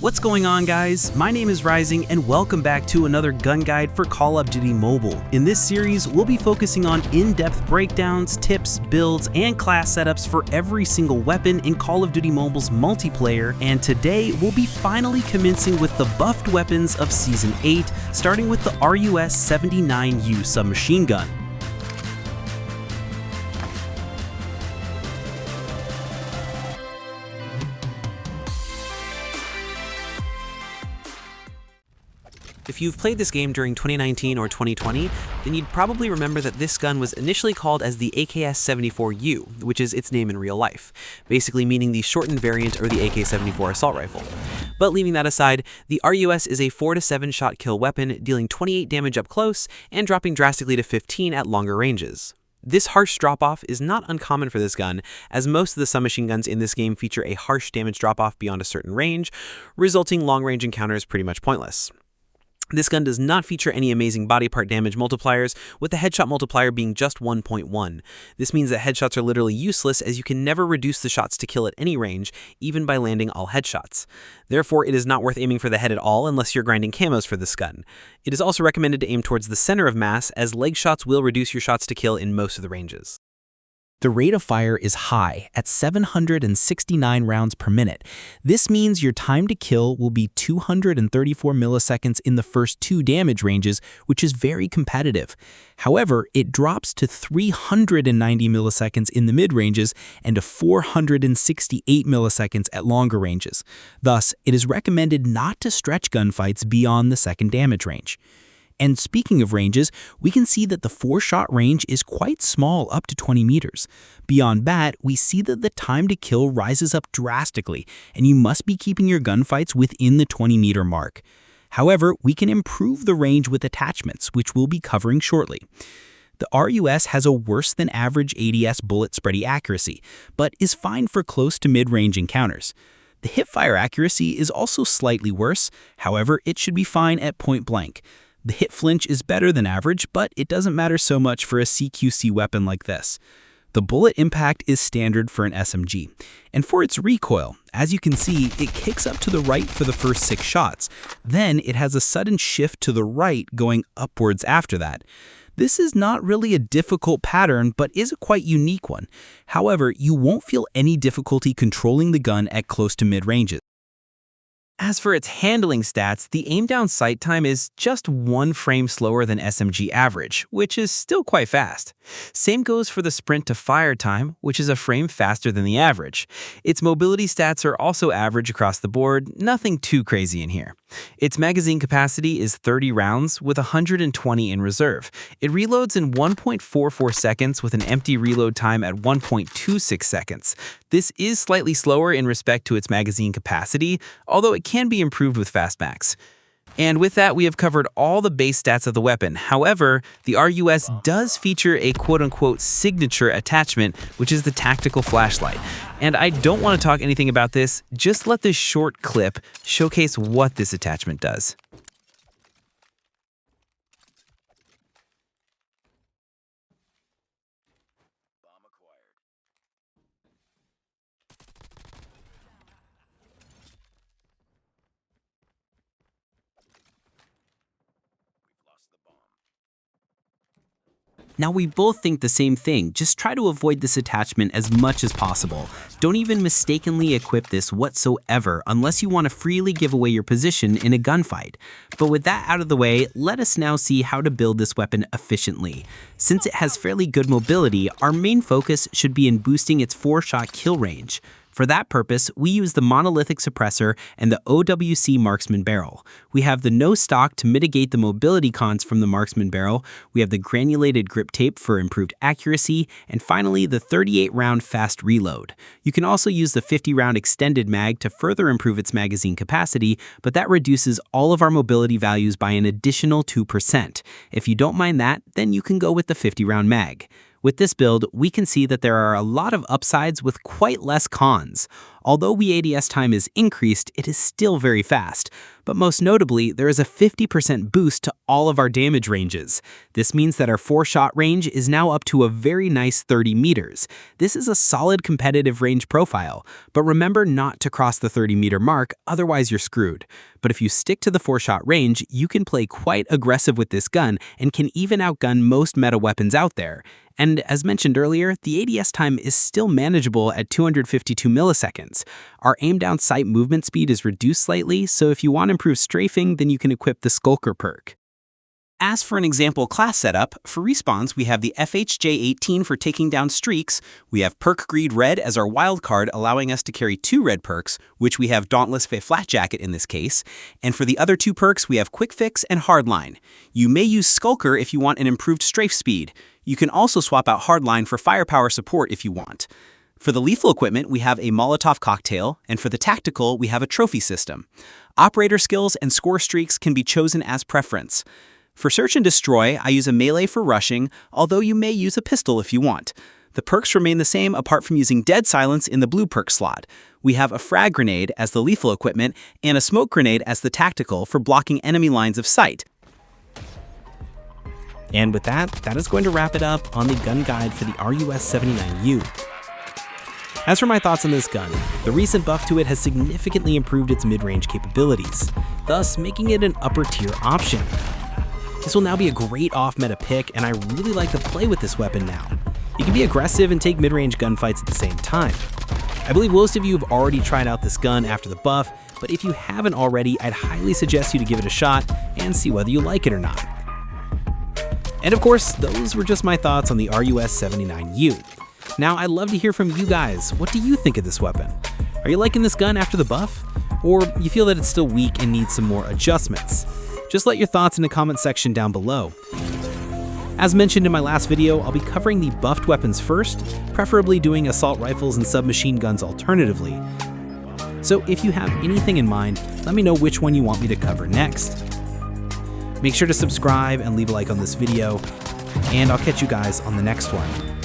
What's going on, guys? My name is Rising and welcome back to another gun guide for Call of Duty Mobile. In this series, we'll be focusing on in-depth breakdowns, tips, builds, and class setups for every single weapon in Call of Duty Mobile's multiplayer, and today we'll be finally commencing with the buffed weapons of Season 8, starting with the RUS-79U submachine gun. If you've played this game during 2019 or 2020, then you'd probably remember that this gun was initially called as the AKS-74U, which is its name in real life, basically meaning the shortened variant or the AK-74 assault rifle. But leaving that aside, the RUS is a 4 to 7 shot kill weapon, dealing 28 damage up close and dropping drastically to 15 at longer ranges. This harsh drop-off is not uncommon for this gun, as most of the submachine guns in this game feature a harsh damage drop-off beyond a certain range, resulting long-range encounters pretty much pointless. This gun does not feature any amazing body part damage multipliers, with the headshot multiplier being just 1.1. This means that headshots are literally useless, as you can never reduce the shots to kill at any range, even by landing all headshots. Therefore, it is not worth aiming for the head at all unless you're grinding camos for this gun. It is also recommended to aim towards the center of mass, as leg shots will reduce your shots to kill in most of the ranges. The rate of fire is high at 769 rounds per minute. This means your time to kill will be 234 milliseconds in the first 2 damage ranges, which is very competitive. However, it drops to 390 milliseconds in the mid-ranges and to 468 milliseconds at longer ranges. Thus, it is recommended not to stretch gunfights beyond the second damage range. And speaking of ranges, we can see that the 4-shot range is quite small, up to 20 meters. Beyond that, we see that the time to kill rises up drastically, and you must be keeping your gunfights within the 20-meter mark. However, we can improve the range with attachments, which we'll be covering shortly. The RUS has a worse than average ADS bullet spready accuracy, but is fine for close to mid-range encounters. The hipfire accuracy is also slightly worse, however, it should be fine at point blank. The hit flinch is better than average, but it doesn't matter so much for a CQC weapon like this. The bullet impact is standard for an SMG. And for its recoil, as you can see, it kicks up to the right for the first 6 shots. Then it has a sudden shift to the right going upwards after that. This is not really a difficult pattern, but is a quite unique one. However, you won't feel any difficulty controlling the gun at close to mid-ranges. As for its handling stats, the aim-down sight time is just 1 frame slower than SMG average, which is still quite fast. Same goes for the sprint to fire time, which is a frame faster than the average. Its mobility stats are also average across the board, nothing too crazy in here. Its magazine capacity is 30 rounds with 120 in reserve. It reloads in 1.44 seconds with an empty reload time at 1.26 seconds. This is slightly slower in respect to its magazine capacity, although it can be improved with Fastmax. And with that, we have covered all the base stats of the weapon. However, the RUS does feature a quote-unquote signature attachment, which is the tactical flashlight. And I don't want to talk anything about this, just let this short clip showcase what this attachment does. Now, we both think the same thing. Just try to avoid this attachment as much as possible. Don't even mistakenly equip this whatsoever unless you want to freely give away your position in a gunfight. But with that out of the way, let us now see how to build this weapon efficiently. Since it has fairly good mobility, our main focus should be in boosting its 4-shot kill range. For that purpose, we use the monolithic suppressor and the OWC marksman barrel. We have the no stock to mitigate the mobility cons from the marksman barrel. We have the granulated grip tape for improved accuracy, and finally the 38-round fast reload. You can also use the 50-round extended mag to further improve its magazine capacity, but that reduces all of our mobility values by an additional 2%. If you don't mind that, then you can go with the 50-round mag. With this build, we can see that there are a lot of upsides with quite less cons. Although WE-ADS time is increased, it is still very fast. But most notably, there is a 50% boost to all of our damage ranges. This means that our 4-shot range is now up to a very nice 30 meters. This is a solid competitive range profile, but remember not to cross the 30-meter mark, otherwise you're screwed. But if you stick to the 4-shot range, you can play quite aggressive with this gun and can even outgun most meta weapons out there. And as mentioned earlier, the ADS time is still manageable at 252 milliseconds. Our aim-down sight movement speed is reduced slightly, so if you want improved strafing, then you can equip the Skulker perk. As for an example class setup, for respawns we have the FHJ-18 for taking down streaks, we have Perk Greed Red as our wildcard allowing us to carry 2 red perks, which we have Dauntless Fey Flat Jacket in this case, and for the other 2 perks we have Quick Fix and Hardline. You may use Skulker if you want an improved strafe speed. You can also swap out Hardline for firepower support if you want. For the lethal equipment, we have a Molotov cocktail, and for the tactical, we have a trophy system. Operator skills and score streaks can be chosen as preference. For Search and Destroy, I use a melee for rushing, although you may use a pistol if you want. The perks remain the same apart from using Dead Silence in the blue perk slot. We have a frag grenade as the lethal equipment, and a smoke grenade as the tactical for blocking enemy lines of sight. And with that is going to wrap it up on the gun guide for the RUS-79U. As for my thoughts on this gun, the recent buff to it has significantly improved its mid-range capabilities, thus making it an upper-tier option. This will now be a great off-meta pick, and I really like to play with this weapon now. You can be aggressive and take mid-range gunfights at the same time. I believe most of you have already tried out this gun after the buff, but if you haven't already, I'd highly suggest you to give it a shot and see whether you like it or not. And of course, those were just my thoughts on the RUS-79U. Now, I'd love to hear from you guys. What do you think of this weapon? Are you liking this gun after the buff? Or you feel that it's still weak and needs some more adjustments? Just let your thoughts in the comment section down below. As mentioned in my last video, I'll be covering the buffed weapons first, preferably doing assault rifles and submachine guns alternatively. So if you have anything in mind, let me know which one you want me to cover next. Make sure to subscribe and leave a like on this video, and I'll catch you guys on the next one.